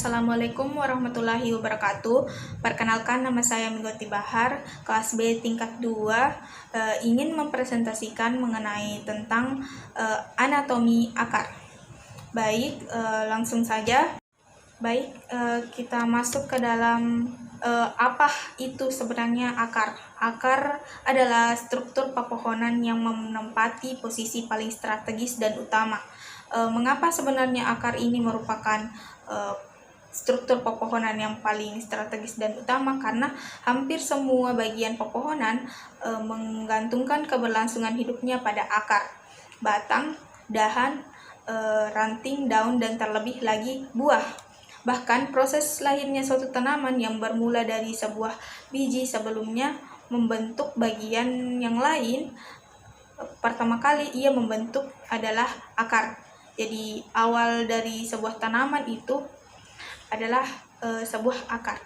Assalamualaikum warahmatullahi wabarakatuh. Perkenalkan, nama saya Minggoti Bahar, kelas B tingkat 2, ingin mempresentasikan mengenai tentang anatomi akar. Baik, langsung saja. Baik, kita masuk ke dalam apa itu sebenarnya akar. Akar adalah struktur pepohonan yang menempati posisi paling strategis dan utama. Mengapa sebenarnya akar ini merupakan struktur pepohonan yang paling strategis dan utama? Karena hampir semua bagian pepohonan menggantungkan keberlangsungan hidupnya pada akar, batang, dahan, ranting, daun, dan terlebih lagi buah. Bahkan proses lahirnya suatu tanaman yang bermula dari sebuah biji sebelumnya membentuk bagian yang lain, pertama kali ia membentuk adalah akar. Jadi awal dari sebuah tanaman itu adalah sebuah akar.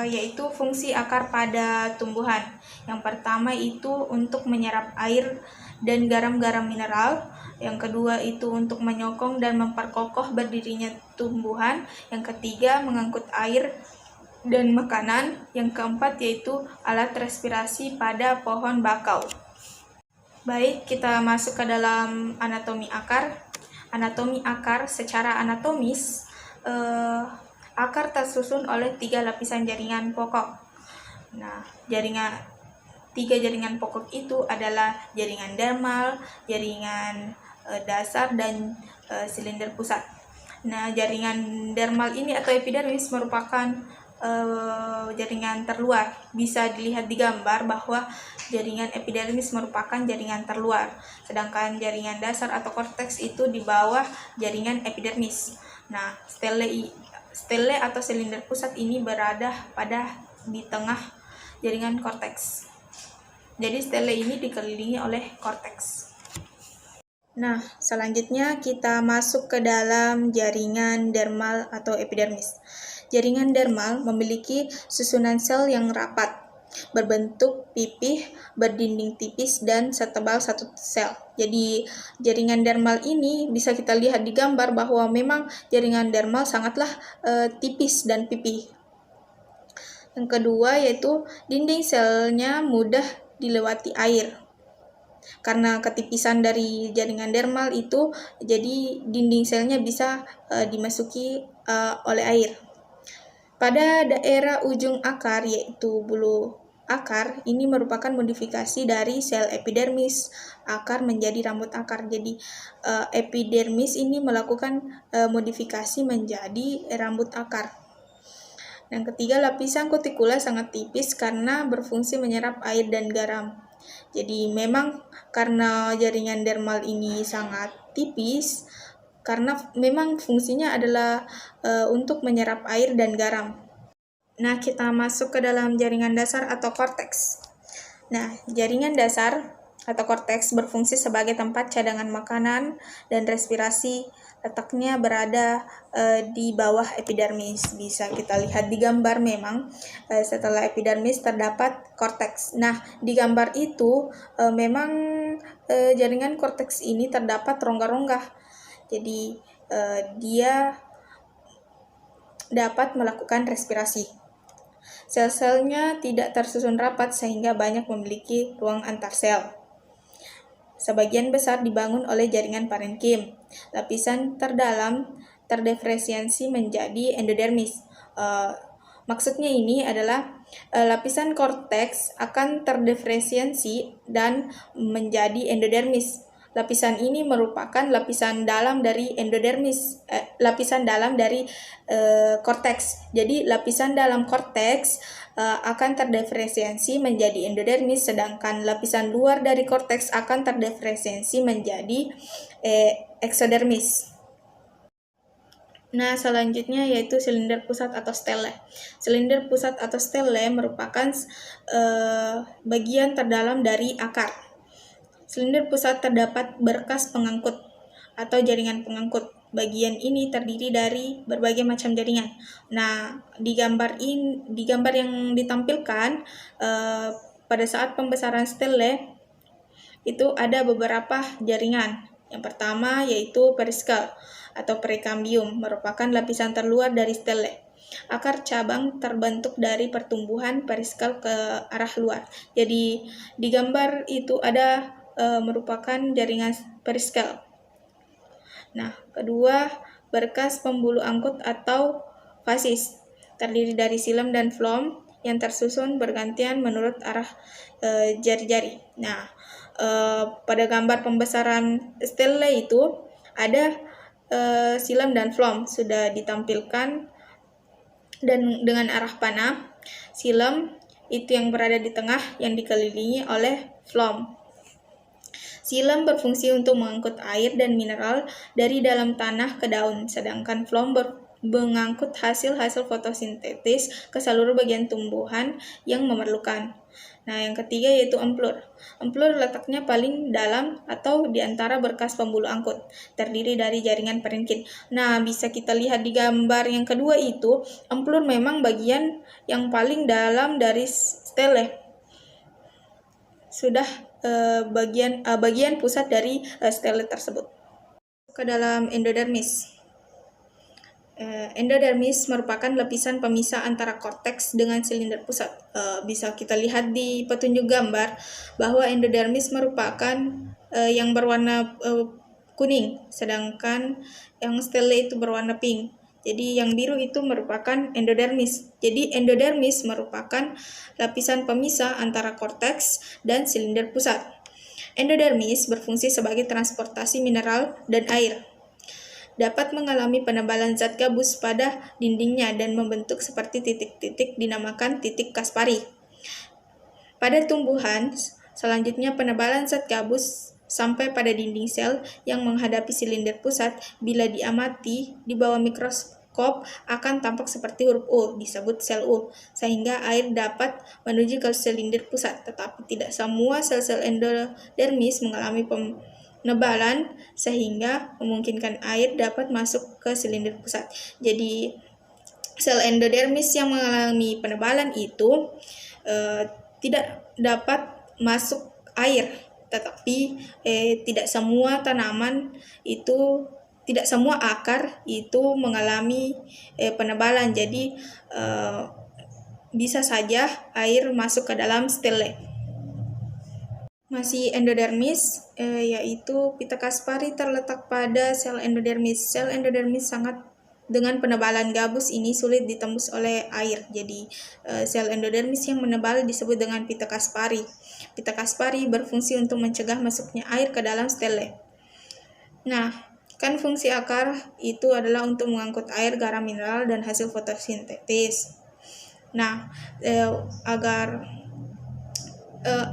Yaitu fungsi akar pada tumbuhan. Yang pertama itu untuk menyerap air dan garam-garam mineral. Yang kedua itu untuk menyokong dan memperkokoh berdirinya tumbuhan. Yang ketiga mengangkut air dan makanan. Yang keempat yaitu alat respirasi pada pohon bakau. Baik, kita masuk ke dalam anatomi akar. Anatomi akar secara anatomis, akar tersusun oleh 3 lapisan jaringan pokok. Nah, tiga jaringan pokok itu adalah jaringan dermal, jaringan dasar, dan silinder pusat. Nah, jaringan dermal ini atau epidermis merupakan jaringan terluar. Bisa dilihat di gambar bahwa jaringan epidermis merupakan jaringan terluar, sedangkan jaringan dasar atau korteks itu di bawah jaringan epidermis. Nah, stele atau silinder pusat ini berada di tengah jaringan korteks. Jadi stele ini dikelilingi oleh korteks. Nah, selanjutnya kita masuk ke dalam jaringan dermal atau epidermis. Jaringan dermal memiliki susunan sel yang rapat, berbentuk pipih, berdinding tipis, dan setebal satu sel. Jadi jaringan dermal ini bisa kita lihat di gambar bahwa memang jaringan dermal sangatlah tipis dan pipih. Yang kedua yaitu dinding selnya mudah dilewati air. Karena ketipisan dari jaringan dermal itu, jadi dinding selnya bisa dimasuki oleh air. Pada daerah ujung akar yaitu bulu akar, ini merupakan modifikasi dari sel epidermis akar menjadi rambut akar. Jadi epidermis ini melakukan modifikasi menjadi rambut akar. Yang ketiga, lapisan kutikula sangat tipis karena berfungsi menyerap air dan garam. Jadi memang karena jaringan dermal ini sangat tipis, karena memang fungsinya adalah untuk menyerap air dan garam. Nah, kita masuk ke dalam jaringan dasar atau korteks. Nah, jaringan dasar atau korteks berfungsi sebagai tempat cadangan makanan dan respirasi. Letaknya berada di bawah epidermis. Bisa kita lihat di gambar memang setelah epidermis terdapat korteks. Nah, di gambar itu memang jaringan korteks ini terdapat rongga-rongga. Jadi dia dapat melakukan respirasi. Sel-selnya tidak tersusun rapat sehingga banyak memiliki ruang antar sel. Sebagian besar dibangun oleh jaringan parenkim. Lapisan terdalam terdiferensiasi menjadi endodermis. Maksudnya ini adalah lapisan korteks akan terdiferensiasi dan menjadi endodermis. Lapisan ini merupakan lapisan dalam dari endodermis, lapisan dalam dari korteks. Jadi lapisan dalam korteks akan terdiferensiasi menjadi endodermis, sedangkan lapisan luar dari korteks akan terdiferensiasi menjadi eksodermis. Nah, selanjutnya yaitu silinder pusat atau stele. Silinder pusat atau stele merupakan bagian terdalam dari akar. Silinder pusat terdapat berkas pengangkut atau jaringan pengangkut. Bagian ini terdiri dari berbagai macam jaringan. Nah, di gambar yang ditampilkan pada saat pembesaran stele itu ada beberapa jaringan. Yang pertama yaitu periskal atau prekambium, merupakan lapisan terluar dari stele. Akar cabang terbentuk dari pertumbuhan periskal ke arah luar. Jadi di gambar itu ada merupakan jaringan periskal. Nah, kedua, berkas pembuluh angkut atau fasis terdiri dari silem dan floem yang tersusun bergantian menurut arah jari-jari. Nah, pada gambar pembesaran stele itu ada silem dan floem sudah ditampilkan dan dengan arah panah. Silem itu yang berada di tengah yang dikelilingi oleh floem. Silem berfungsi untuk mengangkut air dan mineral dari dalam tanah ke daun, sedangkan floem mengangkut hasil-hasil fotosintetis ke seluruh bagian tumbuhan yang memerlukan. Nah, yang ketiga yaitu emplur. Emplur letaknya paling dalam atau di antara berkas pembuluh angkut, terdiri dari jaringan peringkit. Nah, bisa kita lihat di gambar yang kedua itu, emplur memang bagian yang paling dalam dari stele. Sudah bagian pusat dari stele tersebut. Ke dalam endodermis. Endodermis merupakan lapisan pemisah antara korteks dengan silinder pusat. Bisa kita lihat di petunjuk gambar bahwa endodermis merupakan yang berwarna kuning, sedangkan yang stele itu berwarna pink. Jadi yang biru itu merupakan endodermis. Jadi endodermis merupakan lapisan pemisah antara korteks dan silinder pusat. Endodermis berfungsi sebagai transportasi mineral dan air. Dapat mengalami penebalan zat gabus pada dindingnya dan membentuk seperti titik-titik dinamakan titik Kaspari. Pada tumbuhan, selanjutnya penebalan zat gabus sampai pada dinding sel yang menghadapi silinder pusat. Bila diamati di bawah mikroskop akan tampak seperti huruf U, disebut sel U, sehingga air dapat menuju ke silinder pusat. Tetapi tidak semua sel-sel endodermis mengalami penebalan sehingga memungkinkan air dapat masuk ke silinder pusat. Jadi sel endodermis yang mengalami penebalan itu tidak dapat masuk air, tetapi tidak semua tanaman itu, tidak semua akar itu mengalami penebalan. Jadi bisa saja air masuk ke dalam stele. Masih endodermis, yaitu pita Kaspari terletak pada sel endodermis. Sel endodermis sangat dengan penebalan gabus ini sulit ditembus oleh air. Jadi sel endodermis yang menebal disebut dengan pita Kaspari. Pita Kaspari berfungsi untuk mencegah masuknya air ke dalam stele. Nah, kan fungsi akar itu adalah untuk mengangkut air, garam mineral, dan hasil fotosintetis. Nah, agar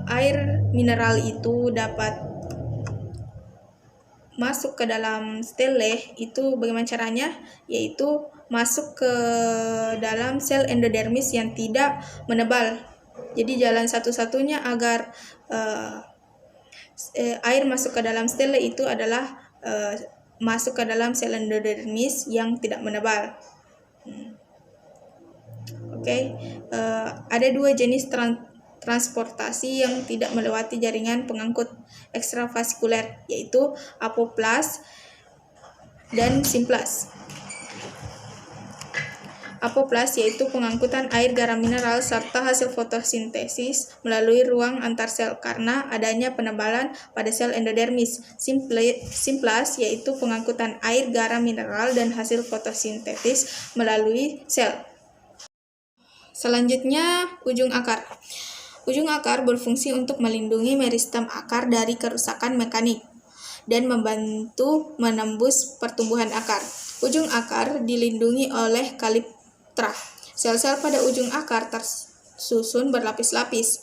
air mineral itu dapat masuk ke dalam stele, itu bagaimana caranya? Yaitu masuk ke dalam sel endodermis yang tidak menebal. Jadi jalan satu-satunya agar air masuk ke dalam stele itu adalah masuk ke dalam sel endodermis yang tidak menebal. Ada dua jenis transportasi yang tidak melewati jaringan pengangkut ekstravaskuler, yaitu apoplas dan simplas. Apoplas yaitu pengangkutan air, garam mineral, serta hasil fotosintesis melalui ruang antar sel karena adanya penebalan pada sel endodermis. Simplas yaitu pengangkutan air, garam mineral, dan hasil fotosintesis melalui sel. Selanjutnya, ujung akar. Ujung akar berfungsi untuk melindungi meristem akar dari kerusakan mekanik dan membantu menembus pertumbuhan akar. Ujung akar dilindungi oleh kaliptra. Sel-sel pada ujung akar tersusun berlapis-lapis.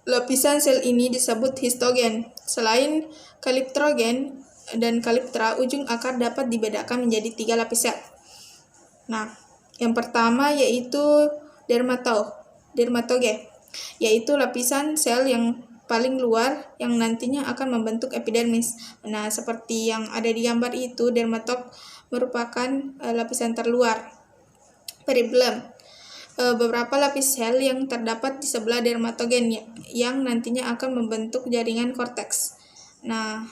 Lapisan sel ini disebut histogen. Selain kaliptrogen dan kaliptra, ujung akar dapat dibedakan menjadi 3 lapis sel. Nah, yang pertama yaitu dermatoge, yaitu lapisan sel yang paling luar yang nantinya akan membentuk epidermis. Nah, seperti yang ada di gambar itu, dermatog merupakan lapisan terluar. Peribelum, beberapa lapis sel yang terdapat di sebelah dermatogen yang nantinya akan membentuk jaringan korteks. Nah,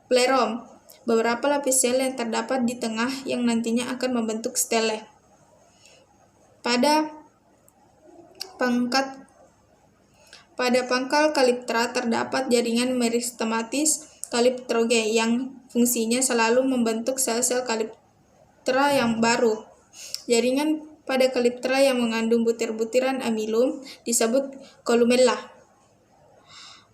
Plerom, beberapa lapis sel yang terdapat di tengah yang nantinya akan membentuk stele. Pada pangkal kaliptra terdapat jaringan meristematis kaliptroge yang fungsinya selalu membentuk sel-sel kaliptra yang baru. Jaringan pada kaliptra yang mengandung butir-butiran amilum disebut kolumella.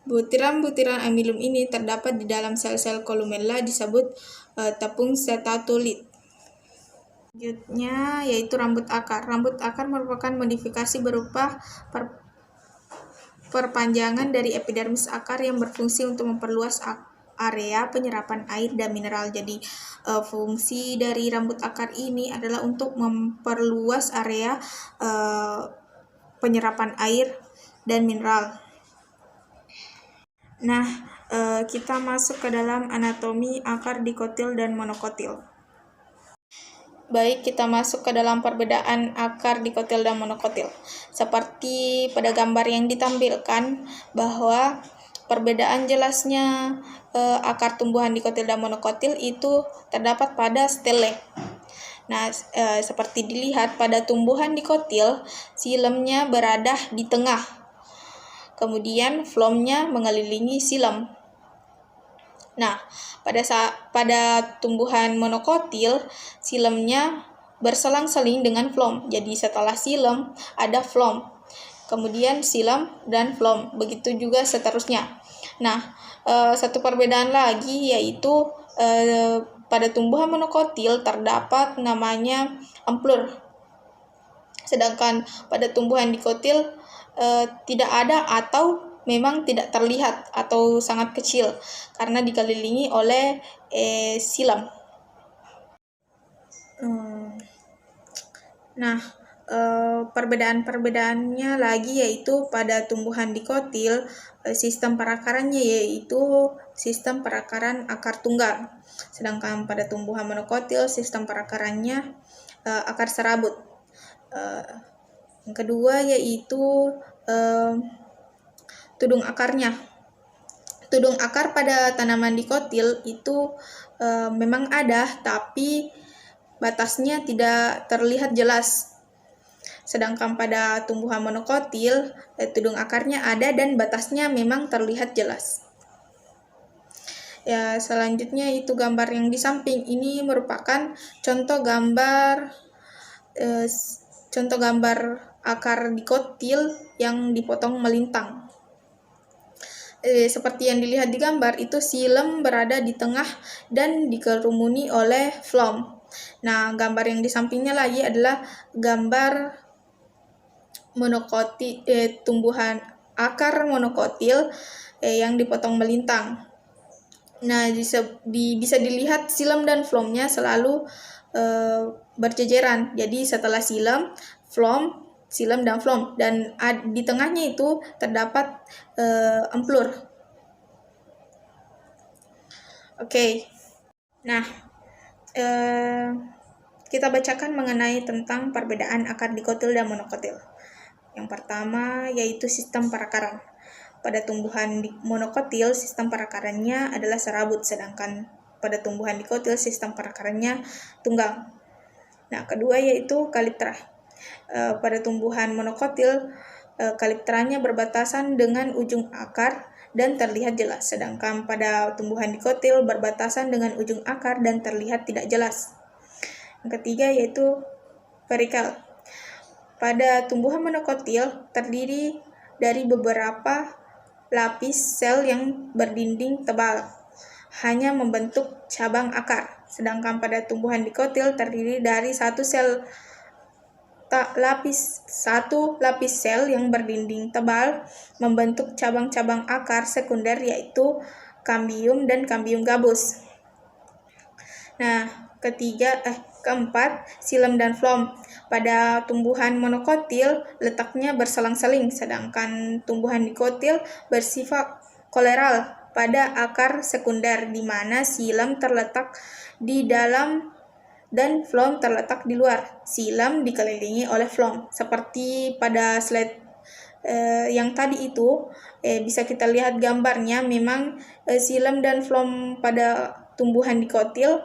Butiran-butiran amilum ini terdapat di dalam sel-sel kolumella disebut tepung setatolit. Selanjutnya yaitu rambut akar. Rambut akar merupakan modifikasi berupa perpanjangan dari epidermis akar yang berfungsi untuk memperluas area penyerapan air dan mineral. Jadi fungsi dari rambut akar ini adalah untuk memperluas area penyerapan air dan mineral. Nah, kita masuk ke dalam anatomi akar dikotil dan monokotil. Baik, kita masuk ke dalam perbedaan akar dikotil dan monokotil. Seperti pada gambar yang ditampilkan, bahwa perbedaan jelasnya akar tumbuhan dikotil dan monokotil itu terdapat pada stele. Nah, seperti dilihat pada tumbuhan dikotil, silemnya berada di tengah. Kemudian flomnya mengelilingi silem. Nah, pada tumbuhan monokotil, silemnya berselang-seling dengan flom. Jadi setelah silem ada flom. Kemudian silem dan flom. Begitu juga seterusnya. Nah, satu perbedaan lagi yaitu pada tumbuhan monokotil terdapat namanya amplur. Sedangkan pada tumbuhan dikotil tidak ada atau memang tidak terlihat atau sangat kecil karena dikelilingi oleh silem. Nah, perbedaan-perbedaannya lagi yaitu pada tumbuhan dikotil sistem perakarannya yaitu sistem perakaran akar tunggal. Sedangkan pada tumbuhan monokotil sistem perakarannya akar serabut. Yang kedua yaitu tudung akarnya. Tudung akar pada tanaman dikotil itu memang ada, tapi batasnya tidak terlihat jelas. Sedangkan pada tumbuhan monokotil, tudung akarnya ada dan batasnya memang terlihat jelas. Ya, selanjutnya itu gambar yang di samping ini merupakan contoh gambar akar dikotil yang dipotong melintang. Seperti yang dilihat di gambar itu silem berada di tengah dan dikerumuni oleh flom. Nah, gambar yang di sampingnya lagi adalah gambar monokotil, tumbuhan akar monokotil yang dipotong melintang. Nah, bisa dilihat silem dan flomnya selalu berjejeran. Jadi setelah silem, flom, silem dan flom, dan di tengahnya itu terdapat amplur. Oke. Nah, kita bacakan mengenai tentang perbedaan akar dikotil dan monokotil. Yang pertama yaitu sistem perakaran. Pada tumbuhan monokotil sistem perakarannya adalah serabut, sedangkan pada tumbuhan dikotil sistem perakarannya tunggal. Nah, kedua yaitu kaliptra. Pada tumbuhan monokotil, kaliptranya berbatasan dengan ujung akar dan terlihat jelas, sedangkan pada tumbuhan dikotil berbatasan dengan ujung akar dan terlihat tidak jelas. Yang ketiga yaitu perikel. Pada tumbuhan monokotil terdiri dari beberapa lapis sel yang berdinding tebal, hanya membentuk cabang akar, sedangkan pada tumbuhan dikotil terdiri dari satu lapis sel yang berdinding tebal membentuk cabang-cabang akar sekunder yaitu kambium dan kambium gabus. Nah, keempat, silem dan flom. Pada tumbuhan monokotil letaknya berselang-seling, sedangkan tumbuhan dikotil bersifat koleral pada akar sekunder, di mana silem terletak di dalam dan flom terletak di luar. Silem dikelilingi oleh flom. Seperti pada slide yang tadi itu, bisa kita lihat gambarnya, memang xilem dan floem pada tumbuhan dikotil,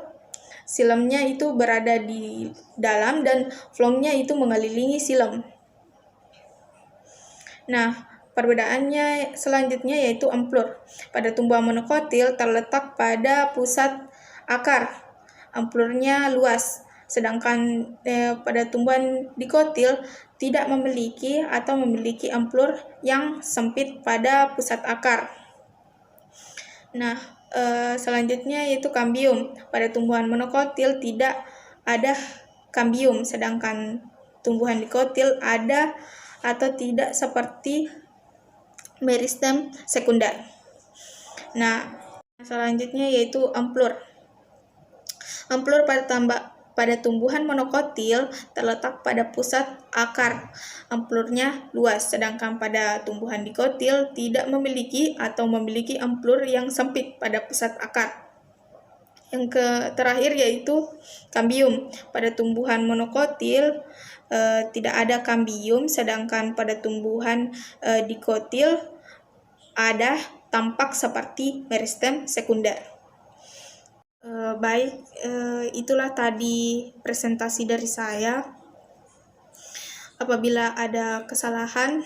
xilemnya itu berada di dalam dan floemnya itu mengelilingi xilem. Nah, perbedaannya selanjutnya yaitu amplur. Pada tumbuhan monokotil terletak pada pusat akar. Amplurnya luas. Sedangkan pada tumbuhan dikotil tidak memiliki atau memiliki amplur yang sempit pada pusat akar. Nah, selanjutnya yaitu kambium. Pada tumbuhan monokotil tidak ada kambium, sedangkan tumbuhan dikotil ada atau tidak seperti meristem sekunder. Nah, selanjutnya yaitu amplur. Amplur pada tumbuhan monokotil terletak pada pusat akar. Amplurnya luas, sedangkan pada tumbuhan dikotil tidak memiliki atau memiliki amplur yang sempit pada pusat akar. Yang terakhir yaitu kambium. Pada tumbuhan monokotil tidak ada kambium, sedangkan pada tumbuhan dikotil ada tampak seperti meristem sekunder. Itulah tadi presentasi dari saya. Apabila ada kesalahan,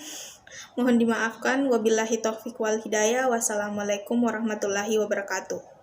mohon dimaafkan. Wabillahi taufiq wal hidayah. Wassalamualaikum warahmatullahi wabarakatuh.